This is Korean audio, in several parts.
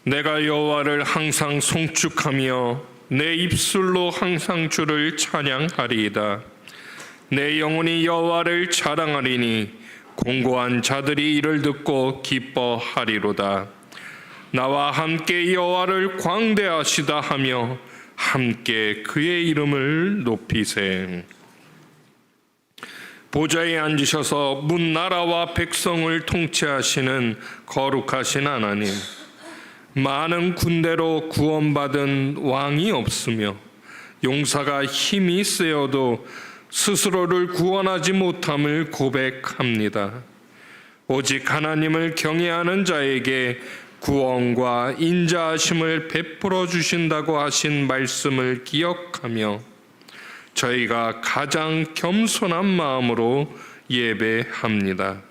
내가 여호와를 항상 송축하며 내 입술로 항상 주를 찬양하리이다. 내 영혼이 여호와를 자랑하리니 공고한 자들이 이를 듣고 기뻐하리로다. 나와 함께 여호와를 광대하시다 하며 함께 그의 이름을 높이세. 보좌에 앉으셔서 문 나라와 백성을 통치하시는 거룩하신 하나님, 많은 군대로 구원받은 왕이 없으며 용사가 힘이 세어도 스스로를 구원하지 못함을 고백합니다. 오직 하나님을 경외하는 자에게 구원과 인자하심을 베풀어 주신다고 하신 말씀을 기억하며 저희가 가장 겸손한 마음으로 예배합니다.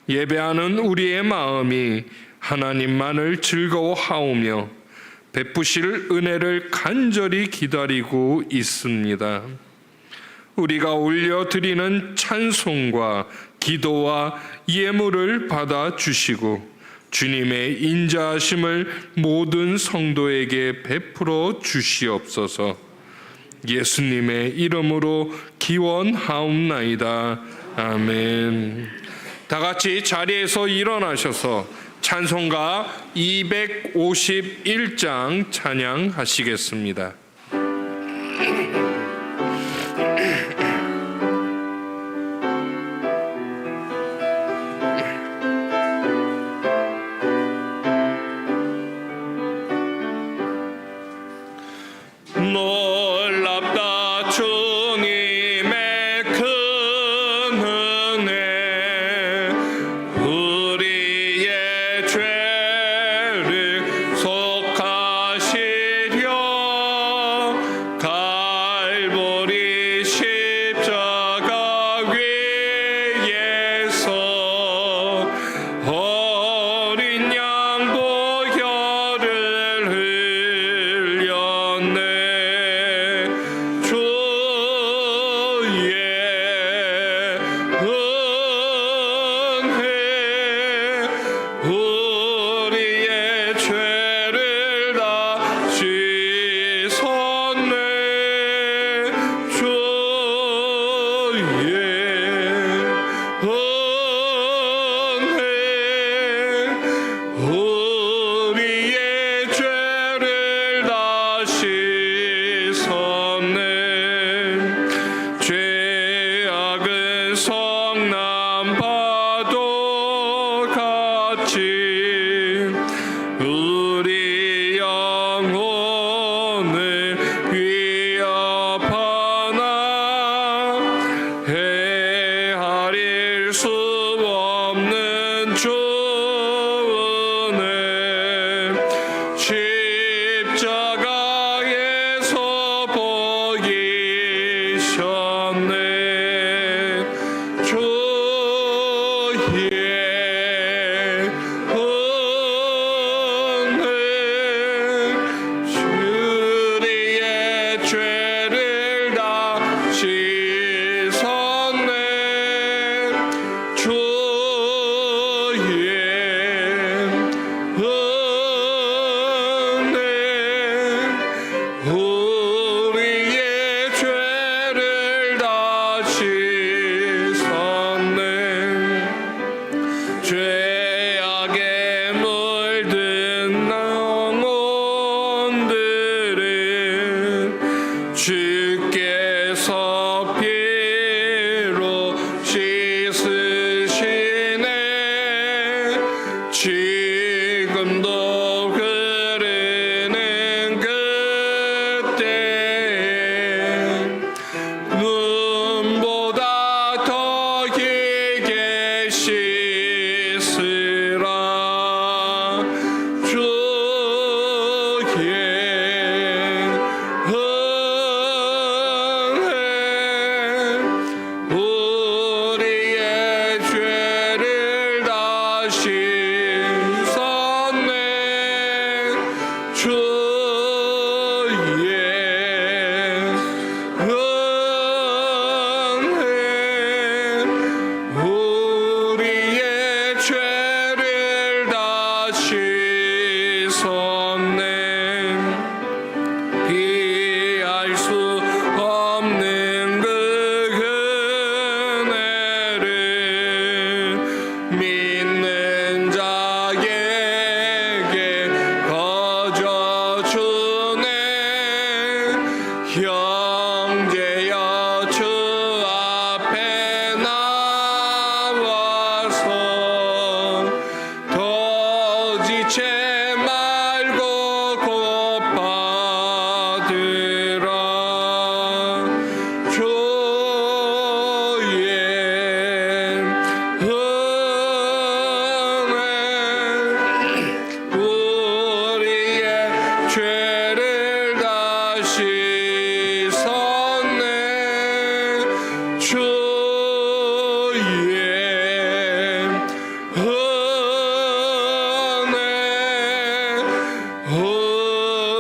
예배하는 우리의 마음이 하나님만을 즐거워하오며 베푸실 은혜를 간절히 기다리고 있습니다. 우리가 올려드리는 찬송과 기도와 예물을 받아주시고 주님의 인자하심을 모든 성도에게 베풀어 주시옵소서. 예수님의 이름으로 기원하옵나이다. 아멘. 다 같이 자리에서 일어나셔서 찬송가 251장 찬양하시겠습니다. 놀랍다 주님의 큰 은혜, 우리의 죄를 속하시려 갈보리 십자가 위에서 어린 양 보혈을 흘렸네. 우리의 죄를 다 씻었네. 주의 은혜, 우리의 죄를 다 씻었네. 죄악은 성난파도 같이 우리 영혼을 위협하나 헤아릴 수 없는 주 은혜, 십자가에서 보이셨네. 주의 은혜, 우리의 죄를 다 씻었네. 주의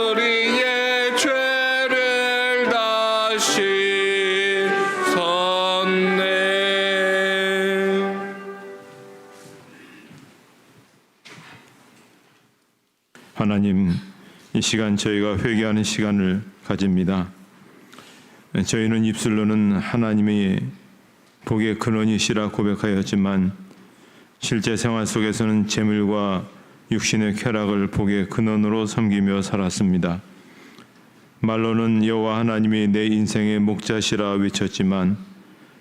우리의 죄를 다시 섰네. 하나님, 이 시간 저희가 회개하는 시간을 가집니다. 저희는 입술로는 하나님의 복의 근원이시라 고백하였지만 실제 생활 속에서는 재물과 육신의 쾌락을 복의 근원으로 섬기며 살았습니다. 말로는 여호와 하나님이 내 인생의 목자시라 외쳤지만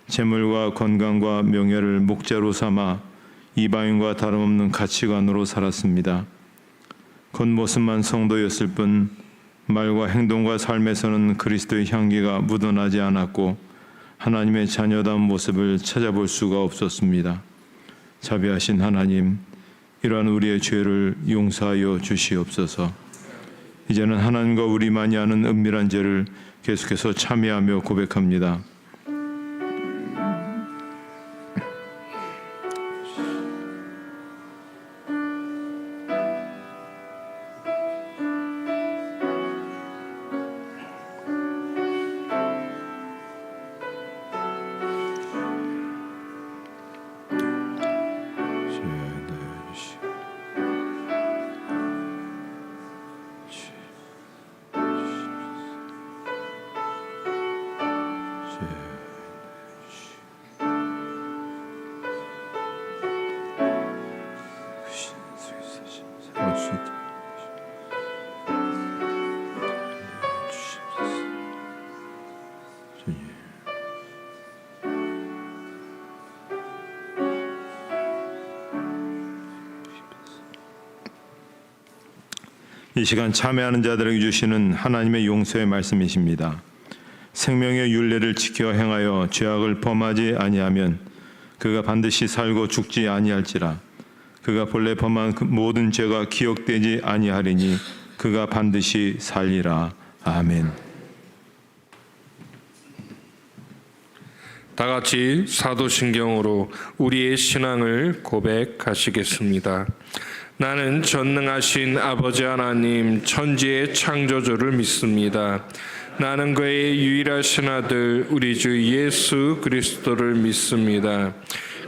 재물과 건강과 명예를 목자로 삼아 이방인과 다름없는 가치관으로 살았습니다. 겉모습만 성도였을 뿐 말과 행동과 삶에서는 그리스도의 향기가 묻어나지 않았고 하나님의 자녀다운 모습을 찾아볼 수가 없었습니다. 자비하신 하나님, 이러한 우리의 죄를 용서하여 주시옵소서. 이제는 하나님과 우리만이 아는 은밀한 죄를 계속해서 참회하며 고백합니다. 이 시간 참회하는 자들에게 주시는 하나님의 용서의 말씀이십니다. 생명의 율례를 지켜 행하여 죄악을 범하지 아니하면 그가 반드시 살고 죽지 아니할지라. 그가 본래 범한 그 모든 죄가 기억되지 아니하리니 그가 반드시 살리라. 아멘. 다 같이 사도신경으로 우리의 신앙을 고백하시겠습니다. 나는 전능하신 아버지 하나님 천지의 창조주를 믿습니다. 나는 그의 유일하신 아들 우리 주 예수 그리스도를 믿습니다.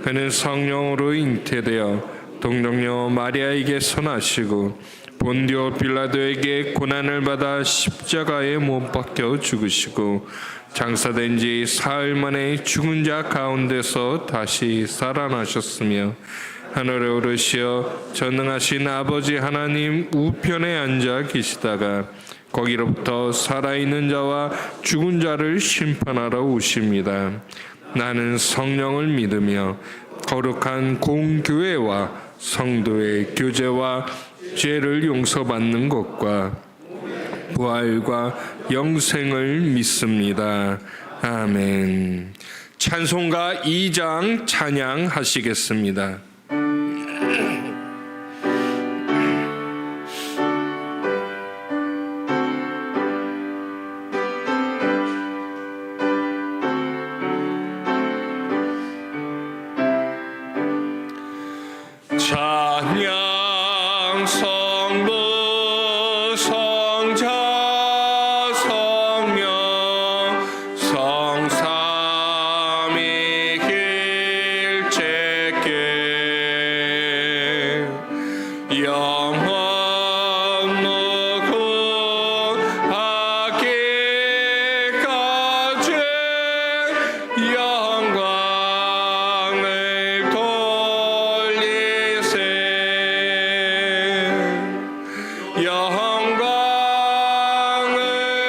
그는 성령으로 잉태되어 동정녀 마리아에게서 나시고 본디오 빌라도에게 고난을 받아 십자가에 못 박혀 죽으시고 장사된 지 사흘 만에 죽은 자 가운데서 다시 살아나셨으며 하늘에 오르시어 전능하신 아버지 하나님 우편에 앉아 계시다가 거기로부터 살아있는 자와 죽은 자를 심판하러 오십니다. 나는 성령을 믿으며 거룩한 공교회와 성도의 교제와 죄를 용서받는 것과 부활과 영생을 믿습니다. 아멘. 찬송가 2장 찬양하시겠습니다. 찬양 성부 성자 성령 성삼위 일체께 영원 무궁하기까지 영광을 돌리세 영광을 돌리세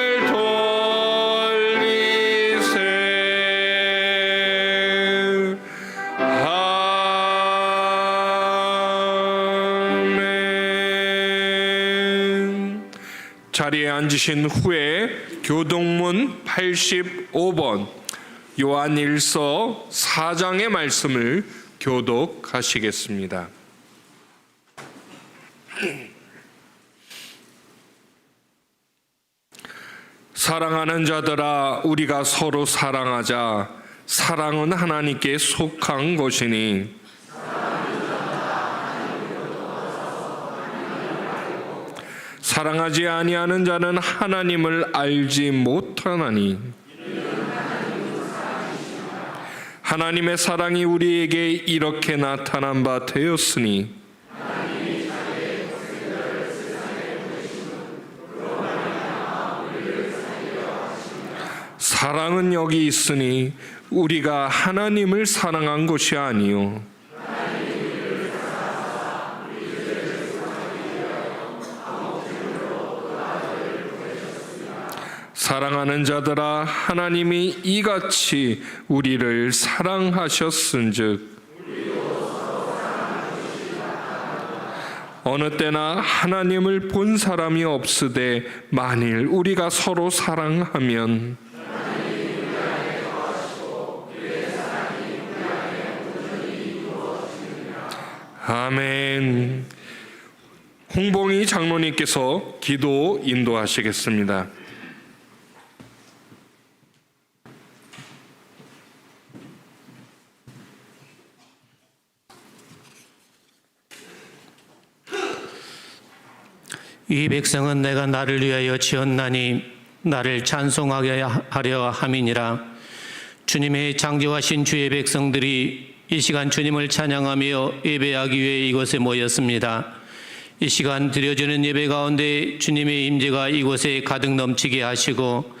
아멘. 자리에 앉으신 후에 교동문 85번 요한일서 4장의 말씀을 교독하시겠습니다. 사랑하는 자들아, 우리가 서로 사랑하자. 사랑은 하나님께 속한 것이니 사랑하지 아니하는 자는 하나님을 알지 못하나니 하나님의 사랑이 우리에게 이렇게 나타난 바 되었으니 사랑은 여기 있으니 우리가 하나님을 사랑한 것이 아니요 사랑하는 자들아 하나님이 이같이 우리를 사랑하셨은즉 어느 때나 하나님을 본 사람이 없으되 만일 우리가 서로 사랑하면 아멘. 홍봉희 장로님께서 기도 인도하시겠습니다. 이 백성은 내가 나를 위하여 지었나니 나를 찬송하게 하려 함이니라. 주님의 창조하신 주의 백성들이 이 시간 주님을 찬양하며 예배하기 위해 이곳에 모였습니다. 이 시간 드려지는 예배 가운데 주님의 임재가 이곳에 가득 넘치게 하시고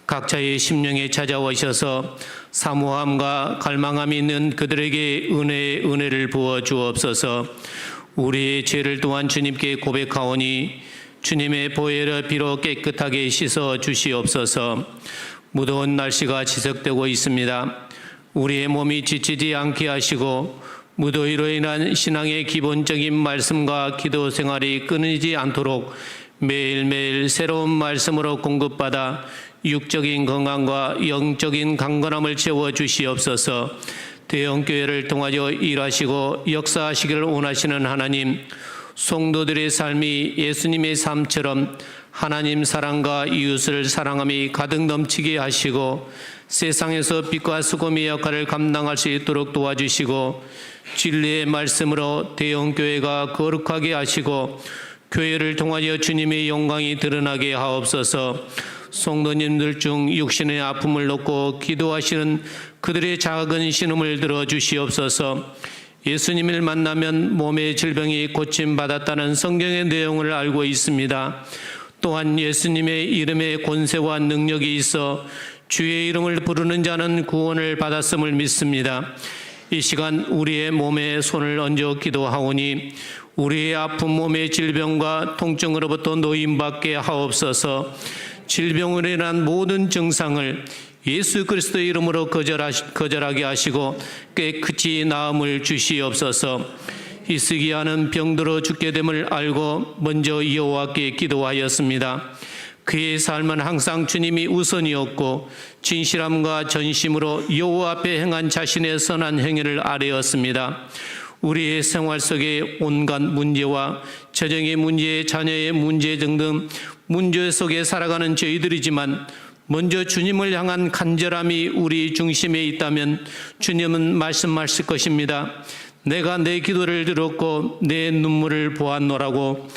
각자의 심령에 찾아오셔서 사모함과 갈망함이 있는 그들에게 은혜를 부어 주옵소서. 우리의 죄를 또한 주님께 고백하오니 주님의 보혈의 피로 깨끗하게 씻어 주시옵소서. 무더운 날씨가 지속되고 있습니다. 우리의 몸이 지치지 않게 하시고 무더위로 인한 신앙의 기본적인 말씀과 기도 생활이 끊이지 않도록 매일매일 새로운 말씀으로 공급받아 육적인 건강과 영적인 강건함을 채워 주시옵소서. 대형교회를 통하여 일하시고 역사하시기를 원하시는 하나님, 성도들의 삶이 예수님의 삶처럼 하나님 사랑과 이웃을 사랑함이 가득 넘치게 하시고 세상에서 빛과 소금의 역할을 감당할 수 있도록 도와주시고 진리의 말씀으로 대형교회가 거룩하게 하시고 교회를 통하여 주님의 영광이 드러나게 하옵소서. 성도님들 중 육신의 아픔을 놓고 기도하시는 그들의 작은 신음을 들어주시옵소서. 예수님을 만나면 몸의 질병이 고침받았다는 성경의 내용을 알고 있습니다. 또한 예수님의 이름에 권세와 능력이 있어 주의 이름을 부르는 자는 구원을 받았음을 믿습니다. 이 시간 우리의 몸에 손을 얹어 기도하오니 우리의 아픈 몸의 질병과 통증으로부터 노임받게 하옵소서. 질병으로 인한 모든 증상을 예수 그리스도의 이름으로 거절하게 하시고 깨끗이 나음을 주시옵소서. 히스기야는 병들어 죽게 됨을 알고 먼저 여호와께 기도하였습니다. 그의 삶은 항상 주님이 우선이었고 진실함과 전심으로 여호와 앞에 행한 자신의 선한 행위를 아뢰었습니다. 우리의 생활 속에 온갖 문제와 재정의 문제, 자녀의 문제 등등 문제 속에 살아가는 저희들이지만 먼저 주님을 향한 간절함이 우리 중심에 있다면 주님은 말씀하실 것입니다. 내가 내 기도를 들었고 내 눈물을 보았노라고.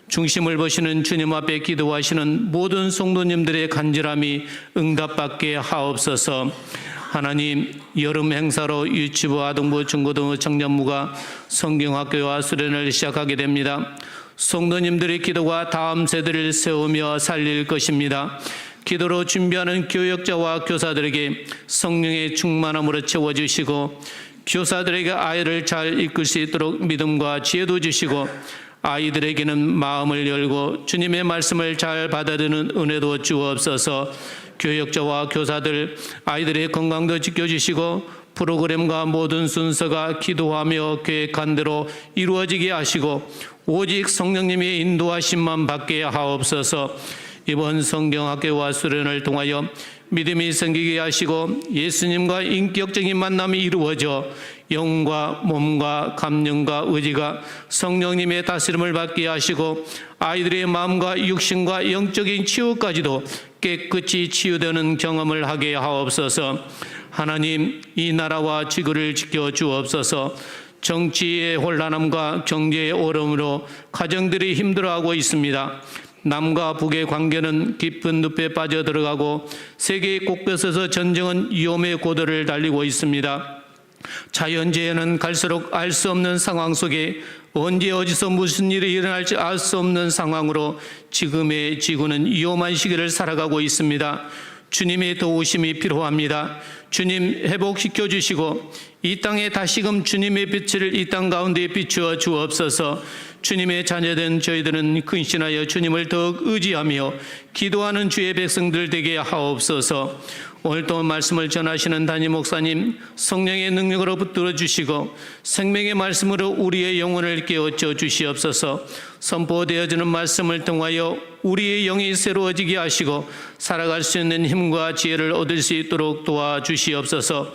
중심을 보시는 주님 앞에 기도하시는 모든 성도님들의 간절함이 응답받게 하옵소서. 하나님, 여름 행사로 유치부, 아동부, 중고등부, 청년부가 성경학교와 수련을 시작하게 됩니다. 성도님들의 기도가 다음 세대를 세우며 살릴 것입니다. 기도로 준비하는 교역자와 교사들에게 성령의 충만함으로 채워주시고 교사들에게 아이를 잘 이끌 수 있도록 믿음과 지혜도 주시고 아이들에게는 마음을 열고 주님의 말씀을 잘 받아들이는 은혜도 주옵소서. 교역자와 교사들 아이들의 건강도 지켜주시고 프로그램과 모든 순서가 기도하며 계획한 대로 이루어지게 하시고 오직 성령님의 인도하심만 받게 하옵소서. 이번 성경학교와 수련을 통하여 믿음이 생기게 하시고 예수님과 인격적인 만남이 이루어져 영과 몸과 감정과 의지가 성령님의 다스림을 받게 하시고 아이들의 마음과 육신과 영적인 치유까지도 깨끗이 치유되는 경험을 하게 하옵소서. 하나님, 이 나라와 지구를 지켜 주옵소서. 정치의 혼란함과 경제의 어려움으로 가정들이 힘들어하고 있습니다. 남과 북의 관계는 깊은 늪에 빠져들어가고 세계 곳곳에서 전쟁은 위험의 고도를 달리고 있습니다. 자연재해는 갈수록 알 수 없는 상황 속에 언제 어디서 무슨 일이 일어날지 알 수 없는 상황으로 지금의 지구는 위험한 시기를 살아가고 있습니다. 주님의 도우심이 필요합니다. 주님 회복시켜 주시고 이 땅에 다시금 주님의 빛을 이 땅 가운데 비추어 주옵소서. 주님의 자녀된 저희들은 근신하여 주님을 더욱 의지하며 기도하는 주의 백성들 되게 하옵소서. 오늘 또 말씀을 전하시는 담임 목사님 성령의 능력으로 붙들어 주시고 생명의 말씀으로 우리의 영혼을 깨우쳐 주시옵소서. 선포되어지는 말씀을 통하여 우리의 영이 새로워지게 하시고 살아갈 수 있는 힘과 지혜를 얻을 수 있도록 도와주시옵소서.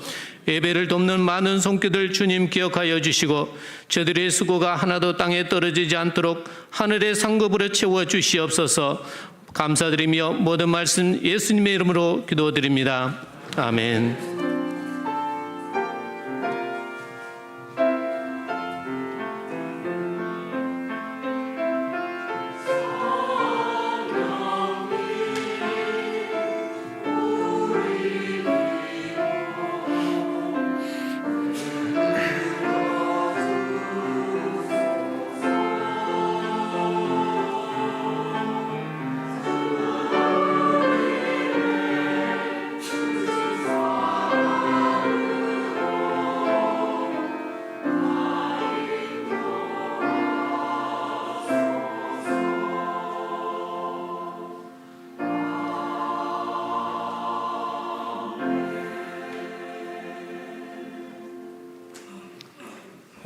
예배를 돕는 많은 손길들 주님 기억하여 주시고 저들의 수고가 하나도 땅에 떨어지지 않도록 하늘의 상급으로 채워 주시옵소서. 감사드리며 모든 말씀 예수님의 이름으로 기도드립니다. 아멘.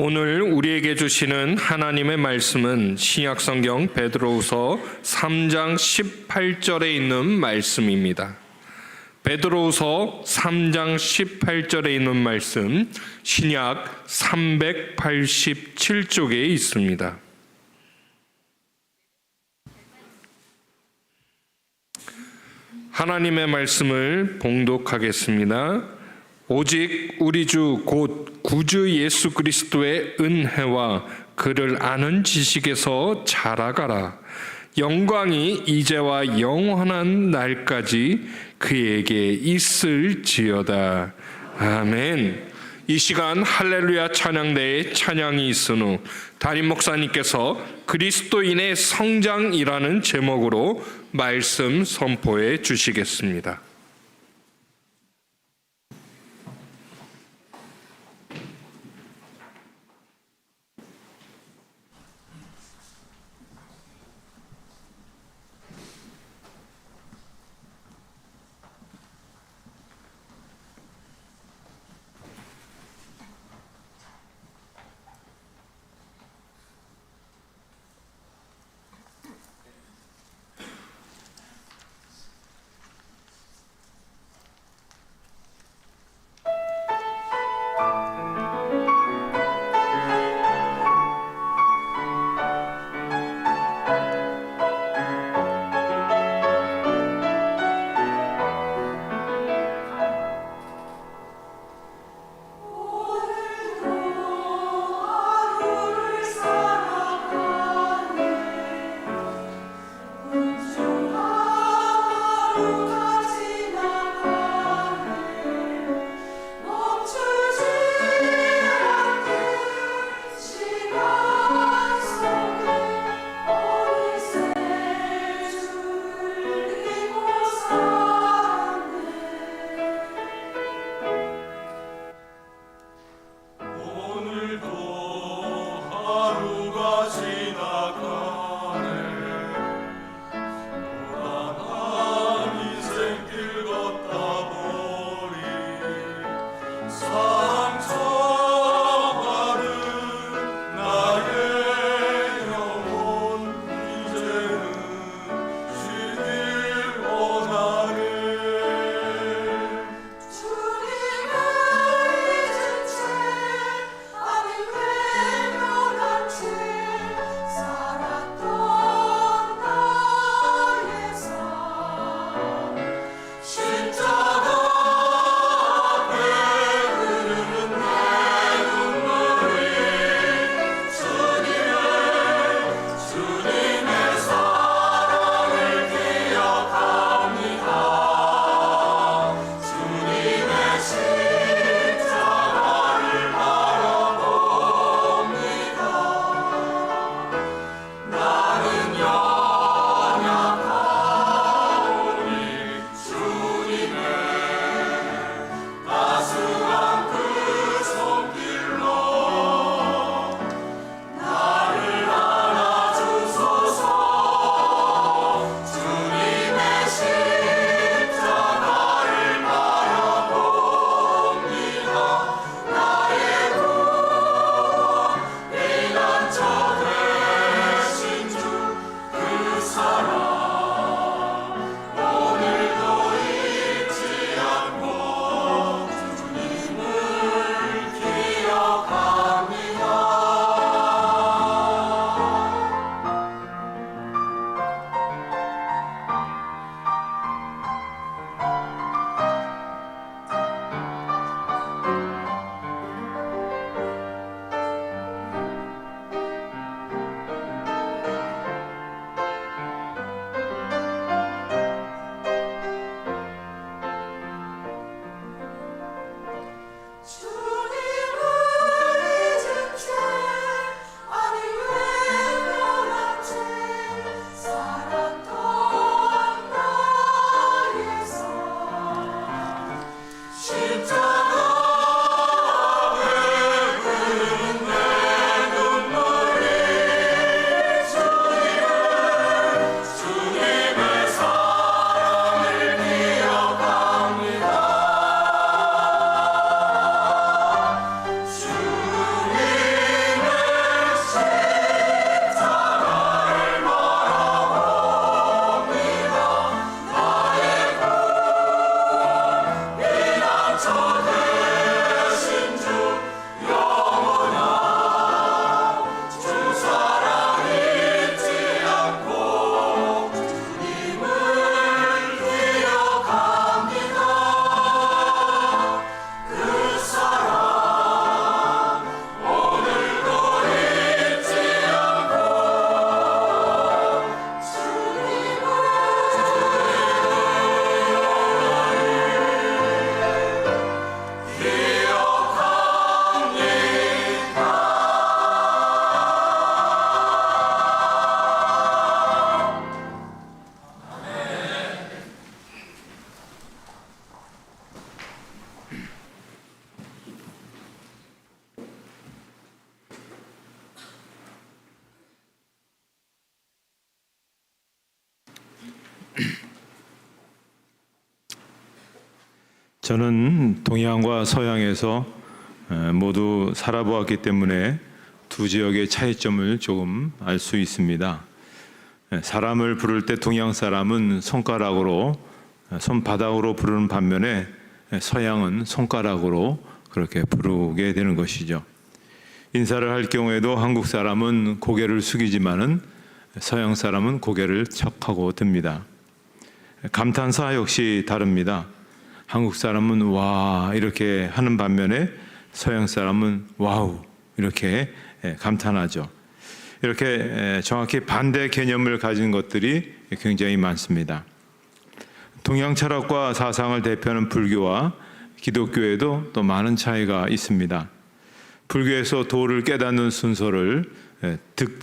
오늘 우리에게 주시는 하나님의 말씀은 신약성경 베드로후서 3장 18절에 있는 말씀입니다. 베드로후서 3장 18절에 있는 말씀 신약 387쪽에 있습니다. 하나님의 말씀을 봉독하겠습니다. 오직 우리 주 곧 구주 예수 그리스도의 은혜와 그를 아는 지식에서 자라가라. 영광이 이제와 영원한 날까지 그에게 있을지어다. 아멘. 이 시간 할렐루야 찬양대에 찬양이 있은 후 담임 목사님께서 그리스도인의 성장이라는 제목으로 말씀 선포해 주시겠습니다. 저는 동양과 서양에서 모두 살아보았기 때문에 두 지역의 차이점을 조금 알 수 있습니다. 사람을 부를 때 동양 사람은 손가락으로, 손바닥으로 부르는 반면에 서양은 손가락으로 그렇게 부르게 되는 것이죠. 인사를 할 경우에도 한국 사람은 고개를 숙이지만은 서양 사람은 고개를 척하고 듭니다. 감탄사 역시 다릅니다. 한국 사람은 와 이렇게 하는 반면에 서양 사람은 와우 이렇게 감탄하죠. 이렇게 정확히 반대 개념을 가진 것들이 굉장히 많습니다. 동양 철학과 사상을 대표하는 불교와 기독교에도 또 많은 차이가 있습니다. 불교에서 도를 깨닫는 순서를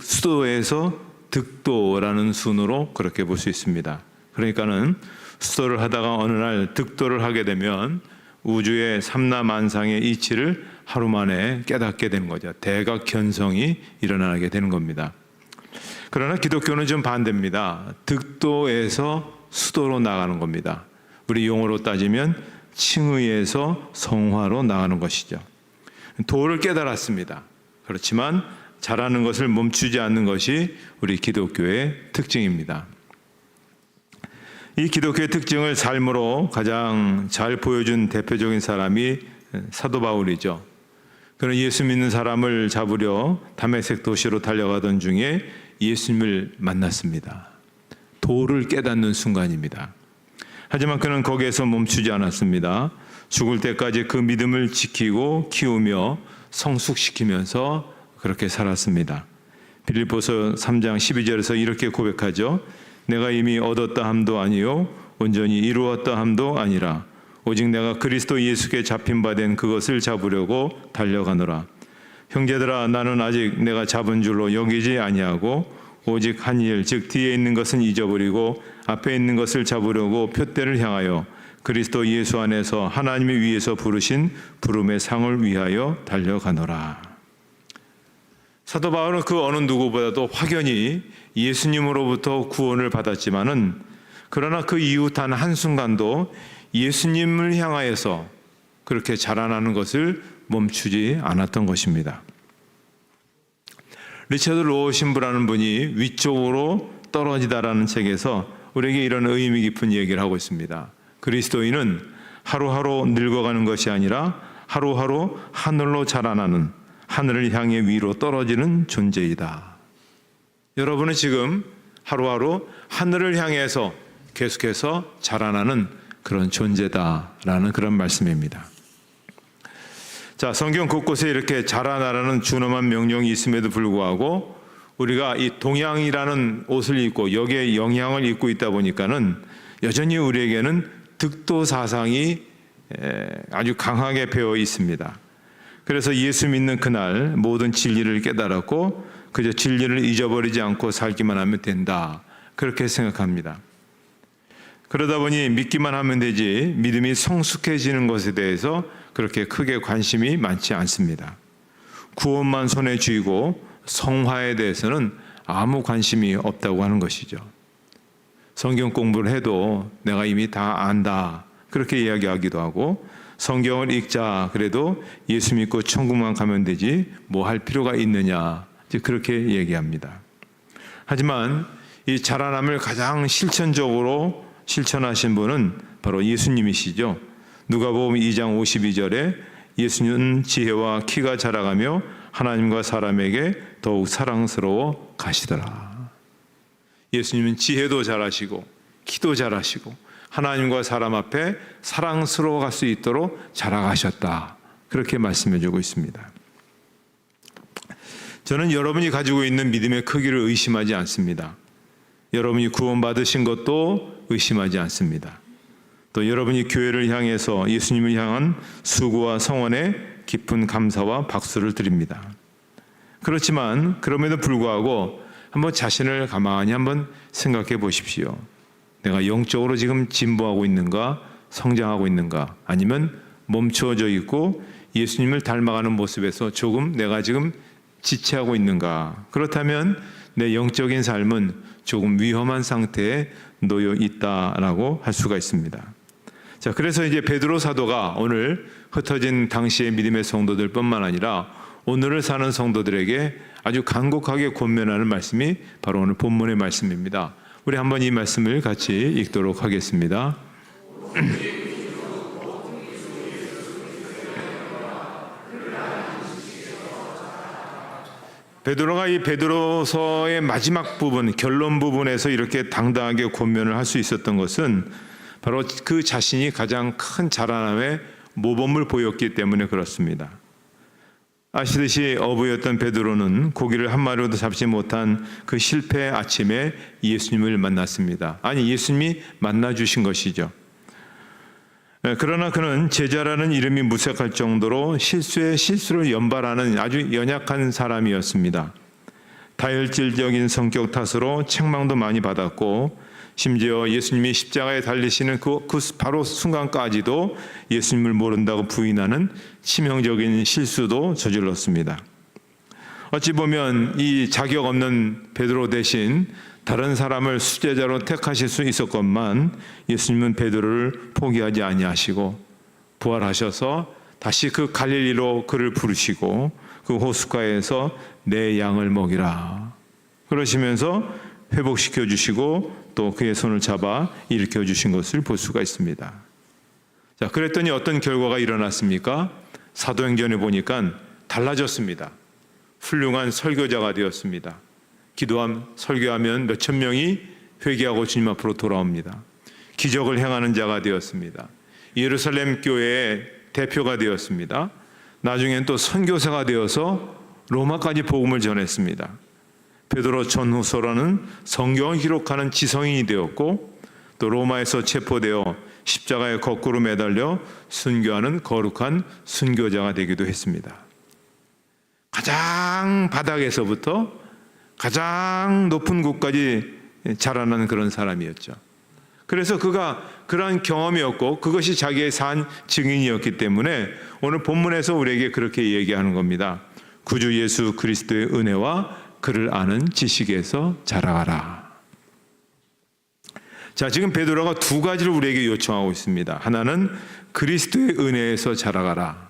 수도에서 득도라는 순으로 그렇게 볼 수 있습니다. 그러니까는 수도를 하다가 어느 날 득도를 하게 되면 우주의 삼라만상의 이치를 하루 만에 깨닫게 되는 거죠. 대각견성이 일어나게 되는 겁니다. 그러나 기독교는 좀 반대입니다. 득도에서 수도로 나가는 겁니다. 우리 용어로 따지면 칭의에서 성화로 나가는 것이죠. 도를 깨달았습니다. 그렇지만 잘하는 것을 멈추지 않는 것이 우리 기독교의 특징입니다. 이 기독교의 특징을 삶으로 가장 잘 보여준 대표적인 사람이 사도 바울이죠. 그는 예수 믿는 사람을 잡으려 다메섹 도시로 달려가던 중에 예수님을 만났습니다. 도를 깨닫는 순간입니다. 하지만 그는 거기에서 멈추지 않았습니다. 죽을 때까지 그 믿음을 지키고 키우며 성숙시키면서 그렇게 살았습니다. 빌립보서 3장 12절에서 이렇게 고백하죠. 내가 이미 얻었다 함도 아니요 온전히 이루었다 함도 아니라 오직 내가 그리스도 예수께 잡힌 바 된 그것을 잡으려고 달려가노라. 형제들아 나는 아직 내가 잡은 줄로 여기지 아니하고 오직 한 일 즉 뒤에 있는 것은 잊어버리고 앞에 있는 것을 잡으려고 표대를 향하여 그리스도 예수 안에서 하나님의 위에서 부르신 부름의 상을 위하여 달려가노라. 사도 바울은 그 어느 누구보다도 확연히 예수님으로부터 구원을 받았지만은 그러나 그 이후 단 한순간도 예수님을 향하여서 그렇게 자라나는 것을 멈추지 않았던 것입니다. 리처드 로우 신부라는 분이 위쪽으로 떨어지다라는 책에서 우리에게 이런 의미 깊은 얘기를 하고 있습니다. 그리스도인은 하루하루 늙어가는 것이 아니라 하루하루 하늘로 자라나는 하늘을 향해 위로 떨어지는 존재이다. 여러분은 지금 하루하루 하늘을 향해서 계속해서 자라나는 그런 존재다라는 그런 말씀입니다. 자, 성경 곳곳에 이렇게 자라나라는 준엄한 명령이 있음에도 불구하고 우리가 이 동양이라는 옷을 입고 여기에 영향을 입고 있다 보니까는 여전히 우리에게는 득도 사상이 아주 강하게 배어 있습니다. 그래서 예수 믿는 그날 모든 진리를 깨달았고 그저 진리를 잊어버리지 않고 살기만 하면 된다. 그렇게 생각합니다. 그러다 보니 믿기만 하면 되지 믿음이 성숙해지는 것에 대해서 그렇게 크게 관심이 많지 않습니다. 구원만 손에 쥐고 성화에 대해서는 아무 관심이 없다고 하는 것이죠. 성경 공부를 해도 내가 이미 다 안다. 그렇게 이야기하기도 하고 성경을 읽자 그래도 예수 믿고 천국만 가면 되지 뭐 할 필요가 있느냐 그렇게 얘기합니다. 하지만 이 자라남을 가장 실천적으로 실천하신 분은 바로 예수님이시죠. 누가복음 2장 52절에 예수님은 지혜와 키가 자라가며 하나님과 사람에게 더욱 사랑스러워 가시더라. 예수님은 지혜도 잘하시고 키도 잘하시고 하나님과 사람 앞에 사랑스러워 갈 수 있도록 자라가셨다. 그렇게 말씀해 주고 있습니다. 저는 여러분이 가지고 있는 믿음의 크기를 의심하지 않습니다. 여러분이 구원받으신 것도 의심하지 않습니다. 또 여러분이 교회를 향해서 예수님을 향한 수고와 성원에 깊은 감사와 박수를 드립니다. 그렇지만 그럼에도 불구하고 한번 자신을 가만히 한번 생각해 보십시오. 내가 영적으로 지금 진보하고 있는가, 성장하고 있는가, 아니면 멈추어져 있고 예수님을 닮아가는 모습에서 조금 내가 지금 지체하고 있는가. 그렇다면 내 영적인 삶은 조금 위험한 상태에 놓여 있다라고 할 수가 있습니다. 자, 그래서 이제 베드로 사도가 오늘 흩어진 당시의 믿음의 성도들뿐만 아니라 오늘을 사는 성도들에게 아주 간곡하게 권면하는 말씀이 바로 오늘 본문의 말씀입니다. 우리 한번 이 말씀을 같이 읽도록 하겠습니다. 베드로가 이 베드로서의 마지막 부분, 결론 부분에서 이렇게 당당하게 권면을 할 수 있었던 것은 바로 그 자신이 가장 큰 자라남의 모범을 보였기 때문에 그렇습니다. 아시듯이 어부였던 베드로는 고기를 한 마리도 잡지 못한 그 실패의 아침에 예수님을 만났습니다. 아니, 예수님이 만나주신 것이죠. 그러나 그는 제자라는 이름이 무색할 정도로 실수에 실수를 연발하는 아주 연약한 사람이었습니다. 다혈질적인 성격 탓으로 책망도 많이 받았고, 심지어 예수님이 십자가에 달리시는 그 바로 순간까지도 예수님을 모른다고 부인하는 치명적인 실수도 저질렀습니다. 어찌 보면 이 자격 없는 베드로 대신 다른 사람을 수제자로 택하실 수 있었건만 예수님은 베드로를 포기하지 아니하시고 부활하셔서 다시 그 갈릴리로 그를 부르시고 그 호숫가에서 내 양을 먹이라 그러시면서 회복시켜 주시고 또 그의 손을 잡아 일으켜 주신 것을 볼 수가 있습니다. 자, 그랬더니 어떤 결과가 일어났습니까? 사도행전에 보니까 달라졌습니다. 훌륭한 설교자가 되었습니다. 설교하면 몇천 명이 회개하고 주님 앞으로 돌아옵니다. 기적을 행하는 자가 되었습니다. 예루살렘 교회의 대표가 되었습니다. 나중엔 또 선교사가 되어서 로마까지 복음을 전했습니다. 베드로 전후서로는 성경을 기록하는 지성인이 되었고 또 로마에서 체포되어 십자가에 거꾸로 매달려 순교하는 거룩한 순교자가 되기도 했습니다. 가장 바닥에서부터 가장 높은 곳까지 자라난 그런 사람이었죠. 그래서 그가 그러한 경험이었고 그것이 자기의 산 증인이었기 때문에 오늘 본문에서 우리에게 그렇게 얘기하는 겁니다. 구주 예수 그리스도의 은혜와 그를 아는 지식에서 자라가라. 자, 지금 베드로가 두 가지를 우리에게 요청하고 있습니다. 하나는 그리스도의 은혜에서 자라가라.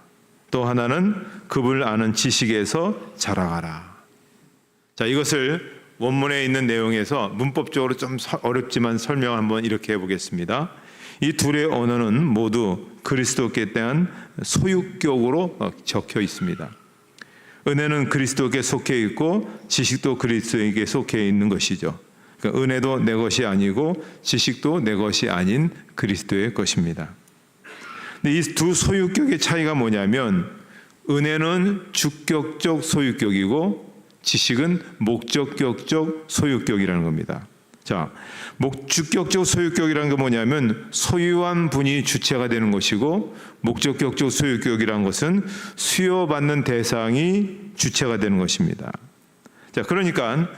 또 하나는 그분을 아는 지식에서 자라가라. 자, 이것을 원문에 있는 내용에서 문법적으로 좀 어렵지만 설명을 한번 이렇게 해보겠습니다. 이 둘의 언어는 모두 그리스도께 대한 소유격으로 적혀 있습니다. 은혜는 그리스도께 속해 있고 지식도 그리스도에게 속해 있는 것이죠. 그러니까 은혜도 내 것이 아니고 지식도 내 것이 아닌 그리스도의 것입니다. 근데 이 두 소유격의 차이가 뭐냐면 은혜는 주격적 소유격이고 지식은 목적격적 소유격이라는 겁니다. 자, 주격적 소유격이라는 게 뭐냐면 소유한 분이 주체가 되는 것이고 목적격적 소유격이라는 것은 수요받는 대상이 주체가 되는 것입니다. 자, 그러니까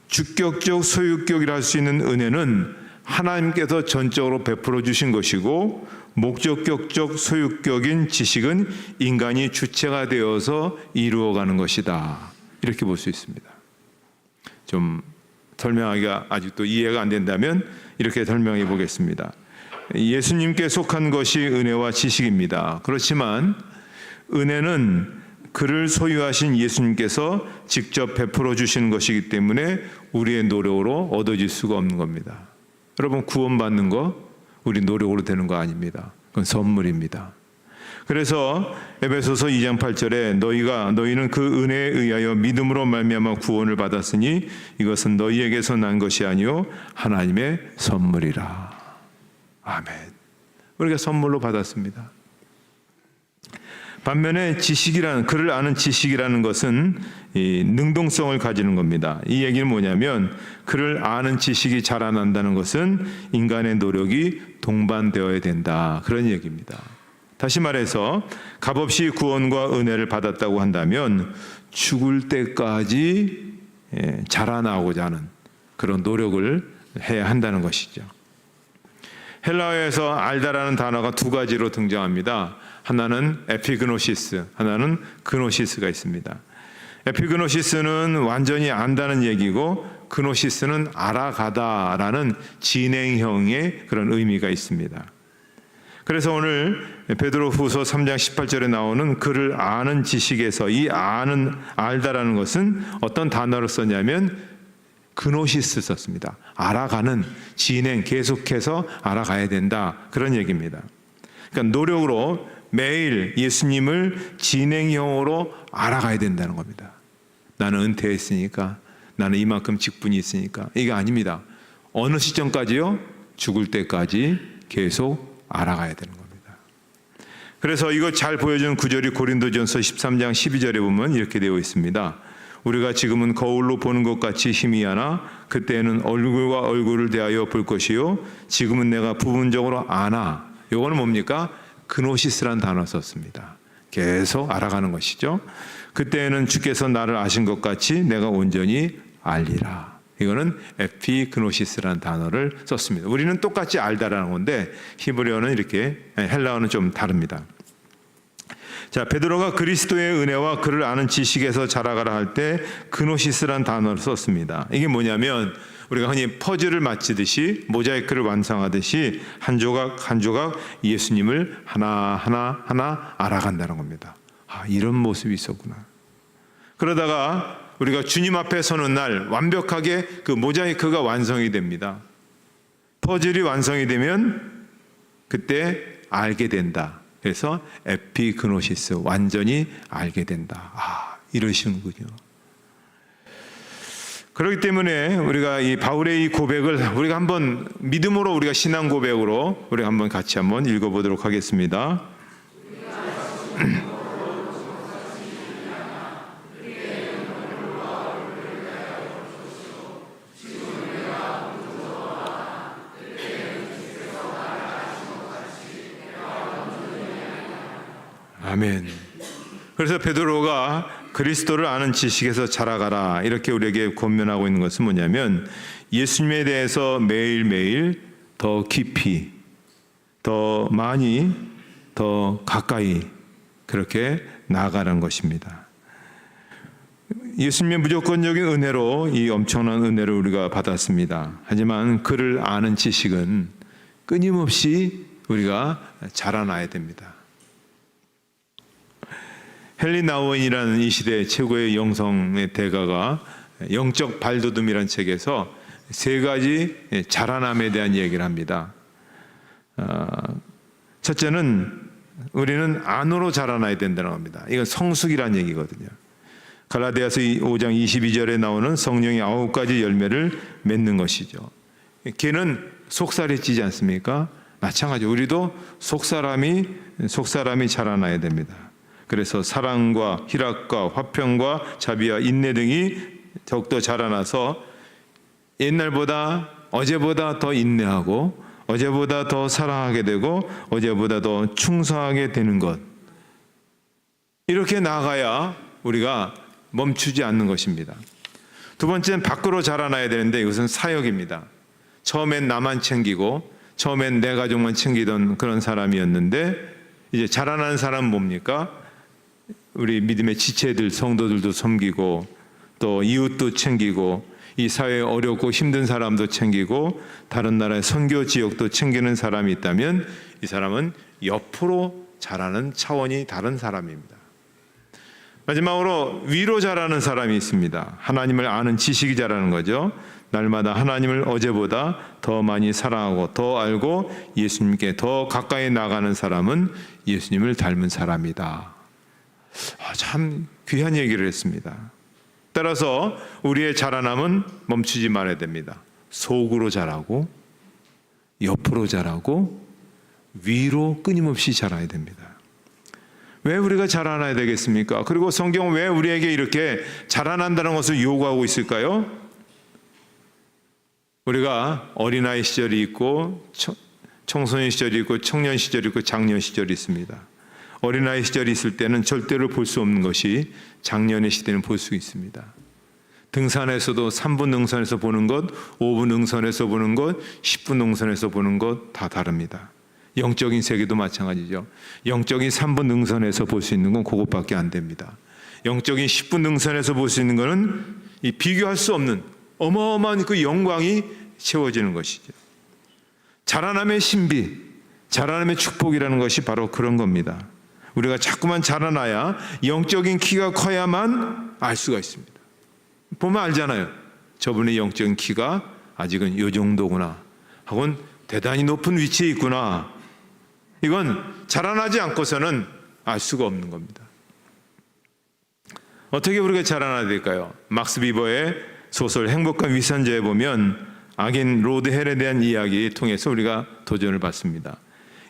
주격적 소유격이라 할 수 있는 은혜는 하나님께서 전적으로 베풀어 주신 것이고 목적격적 소유격인 지식은 인간이 주체가 되어서 이루어가는 것이다. 이렇게 볼 수 있습니다. 좀 설명하기가 아직도 이해가 안 된다면 이렇게 설명해 보겠습니다. 예수님께 속한 것이 은혜와 지식입니다. 그렇지만 은혜는 그를 소유하신 예수님께서 직접 베풀어 주시는 것이기 때문에 우리의 노력으로 얻어질 수가 없는 겁니다. 여러분, 구원받는 거 우리 노력으로 되는 거 아닙니다. 그건 선물입니다. 그래서 에베소서 2장 8절에 너희는 그 은혜에 의하여 믿음으로 말미암아 구원을 받았으니 이것은 너희에게서 난 것이 아니요 하나님의 선물이라. 아멘. 우리가 선물로 받았습니다. 반면에 지식이라는, 그를 아는 지식이라는 것은 이 능동성을 가지는 겁니다. 이 얘기는 뭐냐면 그를 아는 지식이 자라난다는 것은 인간의 노력이 동반되어야 된다, 그런 얘기입니다. 다시 말해서 값없이 구원과 은혜를 받았다고 한다면 죽을 때까지 자라나고자 하는 그런 노력을 해야 한다는 것이죠. 헬라어에서 알다라는 단어가 두 가지로 등장합니다. 하나는 에피그노시스, 하나는 그노시스가 있습니다. 에피그노시스는 완전히 안다는 얘기고 그노시스는 알아가다라는 진행형의 그런 의미가 있습니다. 그래서 오늘 베드로후서 3장 18절에 나오는 그를 아는 지식에서 이 알다라는 것은 어떤 단어를 썼냐면 그노시스 썼습니다. 알아가는, 진행, 계속해서 알아가야 된다, 그런 얘기입니다. 그러니까 노력으로 매일 예수님을 진행형으로 알아가야 된다는 겁니다. 나는 은퇴했으니까, 나는 이만큼 직분이 있으니까, 이게 아닙니다. 어느 시점까지요? 죽을 때까지 계속 알아가야 되는 겁니다. 그래서 이거 잘 보여주는 구절이 고린도전서 13장 12절에 보면 이렇게 되어 있습니다. 우리가 지금은 거울로 보는 것 같이 희미하나 그때는 얼굴과 얼굴을 대하여 볼 것이요 지금은 내가 부분적으로 아나. 이거는 뭡니까? 그노시스란 단어 썼습니다. 계속 알아가는 것이죠. 그때는 주께서 나를 아신 것 같이 내가 온전히 알리라. 이거는 에피그노시스라는 단어를 썼습니다. 우리는 똑같이 알다라는 건데 히브리어는 이렇게, 헬라어는 좀 다릅니다. 자, 베드로가 그리스도의 은혜와 그를 아는 지식에서 자라가라 할 때 그노시스라는 단어를 썼습니다. 이게 뭐냐면 우리가 흔히 퍼즐을 맞추듯이, 모자이크를 완성하듯이 한 조각 한 조각 예수님을 하나 알아간다는 겁니다. 아, 이런 모습이 있었구나. 그러다가 우리가 주님 앞에 서는 날 완벽하게 그 모자이크가 완성이 됩니다. 퍼즐이 완성이 되면 그때 알게 된다. 그래서 에피그노시스, 완전히 알게 된다. 아, 이러시는군요. 그렇기 때문에 우리가 이 바울의 이 고백을 우리가 한번 믿음으로, 우리가 신앙 고백으로 우리가 한번 같이 한번 읽어보도록 하겠습니다. 아멘. 그래서 베드로가 그리스도를 아는 지식에서 자라가라 이렇게 우리에게 권면하고 있는 것은 뭐냐면 예수님에 대해서 매일매일 더 깊이, 더 많이, 더 가까이 그렇게 나아가는 것입니다. 예수님의 무조건적인 은혜로 이 엄청난 은혜를 우리가 받았습니다. 하지만 그를 아는 지식은 끊임없이 우리가 자라나야 됩니다. 헨리 나우엔이라는 이 시대 최고의 영성의 대가가 영적 발돋움이라는 책에서 세 가지 자라남에 대한 얘기를 합니다. 첫째는 우리는 안으로 자라나야 된다는 겁니다. 이건 성숙이라는 얘기거든요. 갈라디아서 5장 22절에 나오는 성령의 9가지 열매를 맺는 것이죠. 걔는 속살이 찌지 않습니까? 마찬가지 우리도 속사람이 자라나야 됩니다. 그래서 사랑과 희락과 화평과 자비와 인내 등이 더욱더 자라나서 옛날보다 어제보다 더 인내하고 어제보다 더 사랑하게 되고 어제보다 더 충성하게 되는 것, 이렇게 나아가야 우리가 멈추지 않는 것입니다. 두 번째는 밖으로 자라나야 되는데 이것은 사역입니다. 처음엔 나만 챙기고 처음엔 내 가족만 챙기던 그런 사람이었는데 이제 자라나는 사람은 뭡니까? 우리 믿음의 지체들, 성도들도 섬기고 또 이웃도 챙기고 이 사회에 어렵고 힘든 사람도 챙기고 다른 나라의 선교 지역도 챙기는 사람이 있다면 이 사람은 옆으로 자라는 차원이 다른 사람입니다. 마지막으로 위로 자라는 사람이 있습니다. 하나님을 아는 지식이 자라는 거죠. 날마다 하나님을 어제보다 더 많이 사랑하고 더 알고 예수님께 더 가까이 나가는 사람은 예수님을 닮은 사람이다. 참 귀한 얘기를 했습니다. 따라서 우리의 자라남은 멈추지 말아야 됩니다. 속으로 자라고 옆으로 자라고 위로 끊임없이 자라야 됩니다. 왜 우리가 자라나야 되겠습니까? 그리고 성경은 왜 우리에게 이렇게 자라난다는 것을 요구하고 있을까요? 우리가 어린아이 시절이 있고 청소년 시절이 있고 청년 시절이 있고 장년 시절이 있습니다. 어린아이 시절이 있을 때는 절대로 볼 수 없는 것이 장년의 시대는 볼 수 있습니다. 등산에서도 3분 능선에서 보는 것, 5분 능선에서 보는 것, 10분 능선에서 보는 것 다 다릅니다. 영적인 세계도 마찬가지죠. 영적인 3분 능선에서 볼 수 있는 건 그것밖에 안 됩니다. 영적인 10분 능선에서 볼 수 있는 것은 이 비교할 수 없는 어마어마한 그 영광이 채워지는 것이죠. 자라남의 신비, 자라남의 축복이라는 것이 바로 그런 겁니다. 우리가 자꾸만 자라나야 영적인 키가 커야만 알 수가 있습니다. 보면 알잖아요. 저분의 영적인 키가 아직은 이 정도구나 하고는 대단히 높은 위치에 있구나. 이건 자라나지 않고서는 알 수가 없는 겁니다. 어떻게 우리가 자라나야 될까요? 막스 비버의 소설 행복한 위선자에 보면 악인 로드 헬에 대한 이야기 통해서 우리가 도전을 받습니다.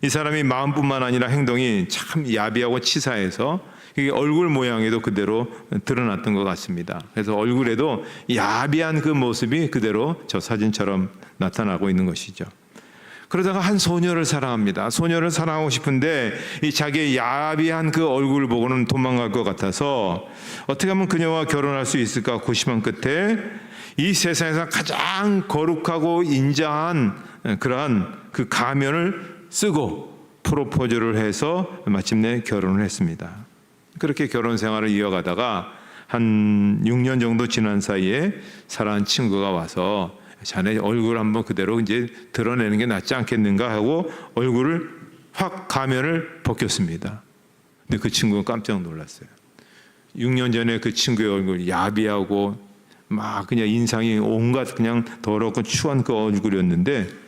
이 사람이 마음뿐만 아니라 행동이 참 야비하고 치사해서 이게 얼굴 모양에도 그대로 드러났던 것 같습니다. 그래서 얼굴에도 야비한 그 모습이 그대로 저 사진처럼 나타나고 있는 것이죠. 그러다가 한 소녀를 사랑합니다. 소녀를 사랑하고 싶은데 이 자기의 야비한 그 얼굴을 보고는 도망갈 것 같아서 어떻게 하면 그녀와 결혼할 수 있을까 고심한 끝에 이 세상에서 가장 거룩하고 인자한 그러한 그 가면을 쓰고 프로포즈를 해서 마침내 결혼을 했습니다. 그렇게 결혼 생활을 이어가다가 한 6년 정도 지난 사이에 사랑하는 친구가 와서 자네 얼굴 한번 그대로 이제 드러내는 게 낫지 않겠는가 하고 얼굴을 확 가면을 벗겼습니다. 근데 그 친구가 깜짝 놀랐어요. 6년 전에 그 친구의 얼굴 야비하고 막 그냥 인상이 온갖 그냥 더럽고 추한 그 얼굴이었는데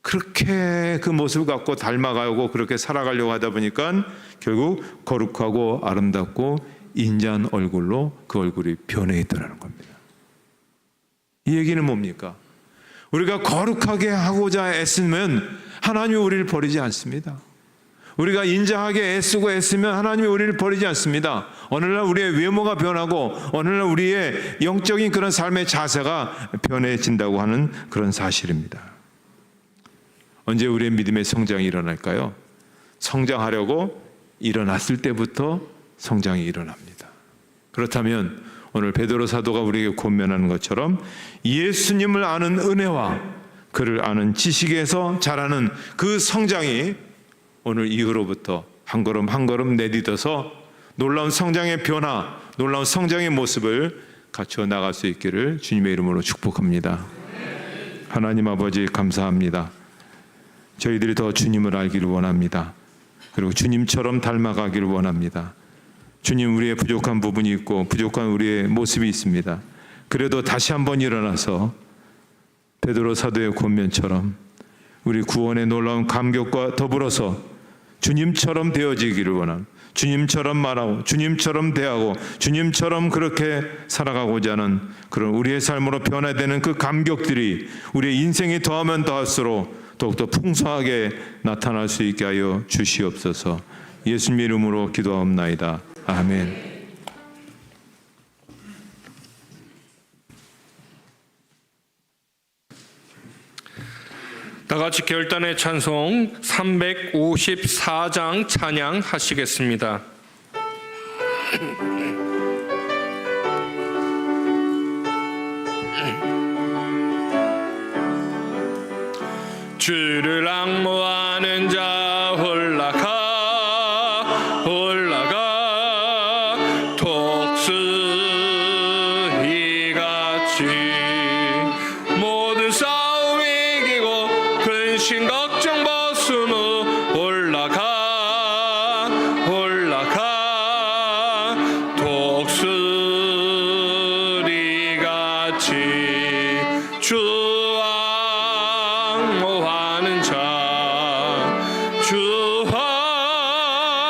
그렇게 그 모습을 갖고 닮아가고 그렇게 살아가려고 하다 보니까 결국 거룩하고 아름답고 인자한 얼굴로 그 얼굴이 변해 있더라는 겁니다. 이 얘기는 뭡니까? 우리가 거룩하게 하고자 애쓰면 하나님이 우리를 버리지 않습니다. 우리가 인자하게 애쓰고 애쓰면 하나님이 우리를 버리지 않습니다. 어느 날 우리의 외모가 변하고 어느 날 우리의 영적인 그런 삶의 자세가 변해진다고 하는 그런 사실입니다. 언제 우리의 믿음의 성장이 일어날까요? 성장하려고 일어났을 때부터 성장이 일어납니다. 그렇다면 오늘 베드로 사도가 우리에게 권면하는 것처럼 예수님을 아는 은혜와 그를 아는 지식에서 자라는 그 성장이 오늘 이후로부터 한 걸음 한 걸음 내딛어서 놀라운 성장의 변화, 놀라운 성장의 모습을 갖추어 나갈 수 있기를 주님의 이름으로 축복합니다. 하나님 아버지 감사합니다. 저희들이 더 주님을 알기를 원합니다. 그리고 주님처럼 닮아가기를 원합니다. 주님, 우리의 부족한 부분이 있고 부족한 우리의 모습이 있습니다. 그래도 다시 한번 일어나서 베드로 사도의 권면처럼 우리 구원의 놀라운 감격과 더불어서 주님처럼 되어지기를 원합니다. 주님처럼 말하고 주님처럼 대하고 주님처럼 그렇게 살아가고자 하는 그런 우리의 삶으로 변화되는 그 감격들이 우리의 인생이 더하면 더할수록 더욱더 풍성하게 나타날 수 있게 하여 주시옵소서. 예수님의 이름으로 기도하옵나이다. 아멘. 다 같이 결단의 찬송 354장 찬양하시겠습니다. 주를 앙모하는 자 올라가 독수리같이 모든 싸움 이기고 근심 걱정 벗은 후 올라가 독수리같이 주 앙모하는 자, 주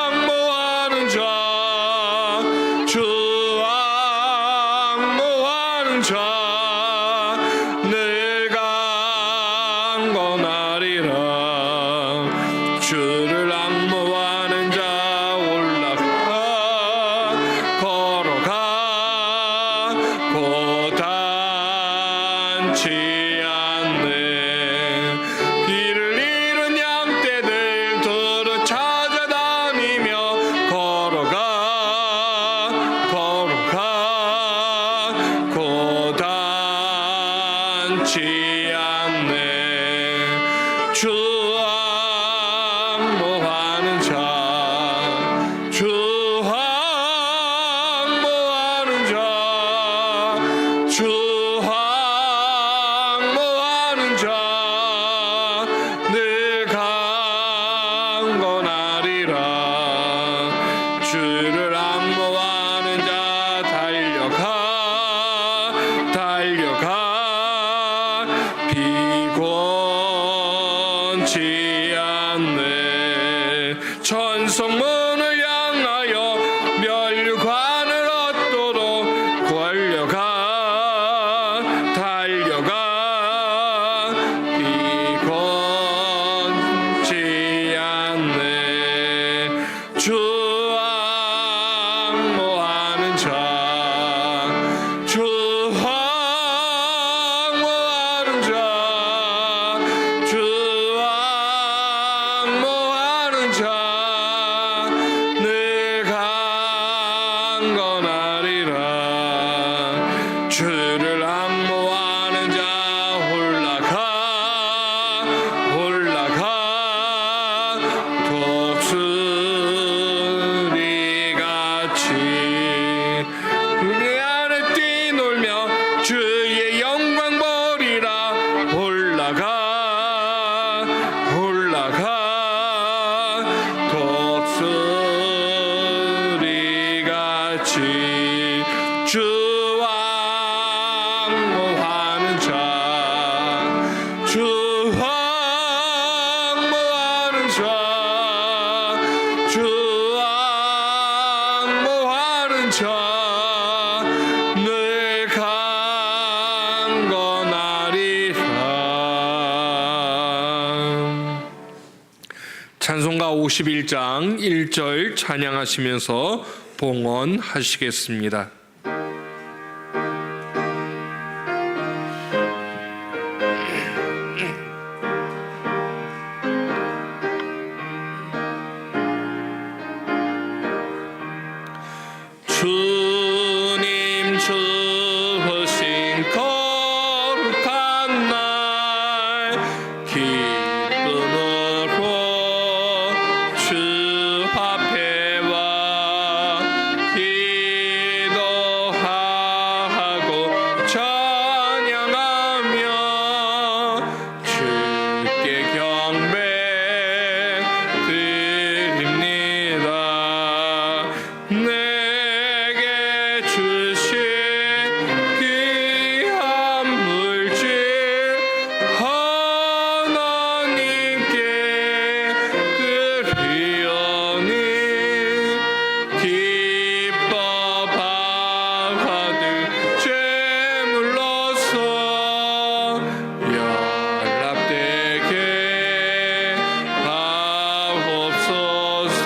앙모하는 자, 주 앙모하는 자, 늘 강건하리라. 주를 앙모하는 자 올라가 걸어가 고단치 주 왕모하는 자 주 왕모하는 자 주 왕모하는 자 늘 강건하리라. 찬송가 51장 1절 찬양하시면서 봉헌하시겠습니다. 주님 주신 거룩한 날 기쁨으로 주 앞에 와 기도하고 찬양하며 주께 경배 드립니다. 내게 주신 귀한 물질 하나님께 드리오니 기뻐 받을 제물로서 연락되게 하옵소서.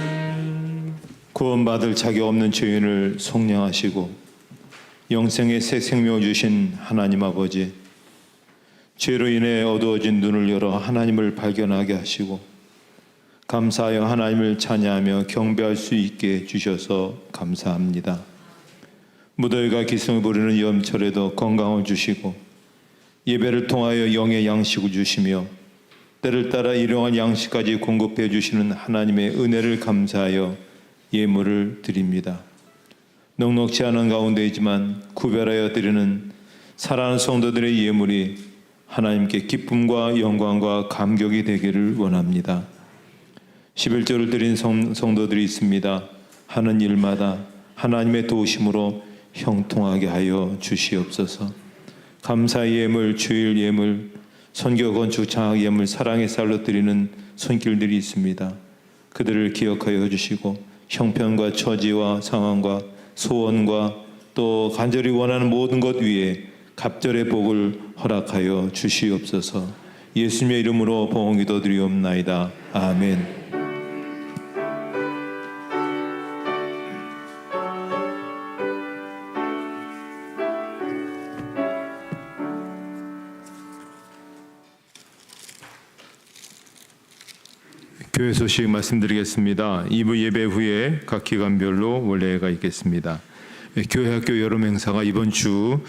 아멘. 구원받을 자격 없는 죄인을 속량하시고 영생의 새 생명을 주신 하나님 아버지, 죄로 인해 어두워진 눈을 열어 하나님을 발견하게 하시고 감사하여 하나님을 찬양하며 경배할 수 있게 주셔서 감사합니다. 무더위가 기승을 부리는 여름철에도 건강을 주시고 예배를 통하여 영의 양식을 주시며 때를 따라 일용할 양식까지 공급해 주시는 하나님의 은혜를 감사하여 예물을 드립니다. 넉넉지 않은 가운데이지만 구별하여 드리는 사랑하는 성도들의 예물이 하나님께 기쁨과 영광과 감격이 되기를 원합니다. 11조를 드린 성도들이 있습니다. 하는 일마다 하나님의 도우심으로 형통하게 하여 주시옵소서. 감사의 예물, 주일 예물, 선교 건축 장학 예물, 사랑의 쌀로 드리는 손길들이 있습니다. 그들을 기억하여 주시고 형편과 처지와 상황과 소원과 또 간절히 원하는 모든 것 위에 갑절의 복을 허락하여 주시옵소서. 예수님의 이름으로 봉헌 기도드리옵나이다. 아멘. 교회 소식 말씀드리겠습니다. 2부 예배 후에 각 기관별로 원래가 있겠습니다. 교회 학교 여름 행사가 이번 주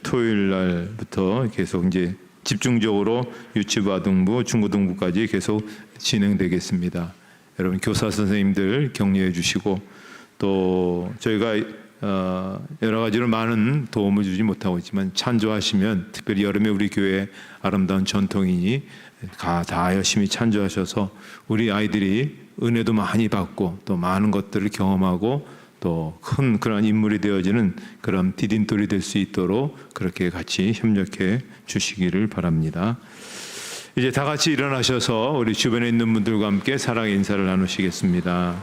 토요일 날부터 계속 이제 집중적으로 유치부, 아동부, 중고등부까지 계속 진행되겠습니다. 여러분 교사 선생님들 격려해 주시고 또 저희가 여러 가지로 많은 도움을 주지 못하고 있지만 찬조하시면 특별히 여름에 우리 교회 아름다운 전통이니 다 열심히 찬조하셔서 우리 아이들이 은혜도 많이 받고 또 많은 것들을 경험하고 또 큰 그런 인물이 되어지는 그런 디딤돌이 될 수 있도록 그렇게 같이 협력해 주시기를 바랍니다. 이제 다 같이 일어나셔서 우리 주변에 있는 분들과 함께 사랑의 인사를 나누시겠습니다.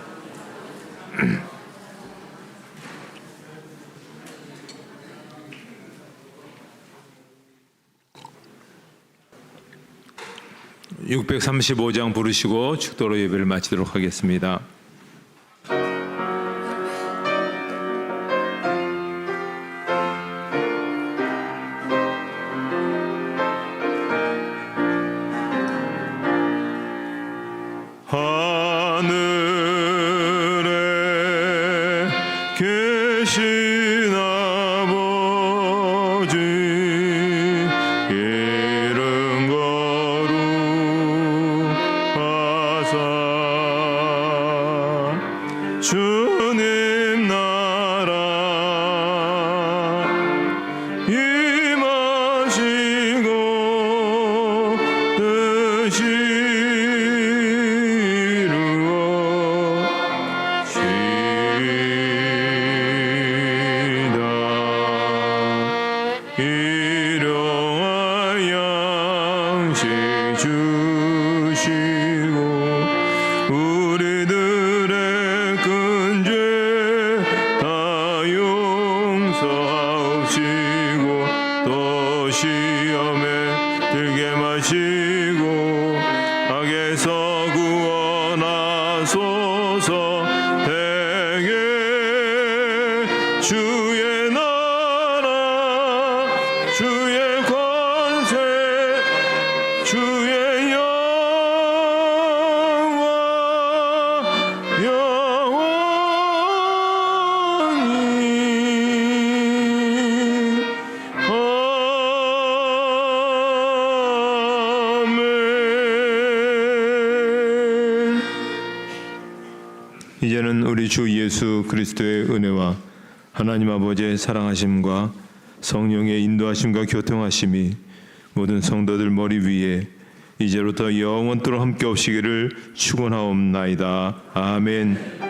(635장) 부르시고 축도로 예배를 마치도록 하겠습니다. 하늘에 계신 아버지 이름 거룩하사 일용할 양식 주시고 우리들의 큰 죄 다 용서하시고 또 시험에 들게 마시고 악에서 구원하소서. 대개 주의 나라 주의 권세 주의 영광 영원히 아멘. 이제는 우리 주 예수 그리스도의 은혜와 하나님 아버지의 사랑하심과 성령의 인도하심과 교통하심이 모든 성도들 머리 위에 이제부터 영원토록 함께 없시기를 축원하옵나이다. 아멘.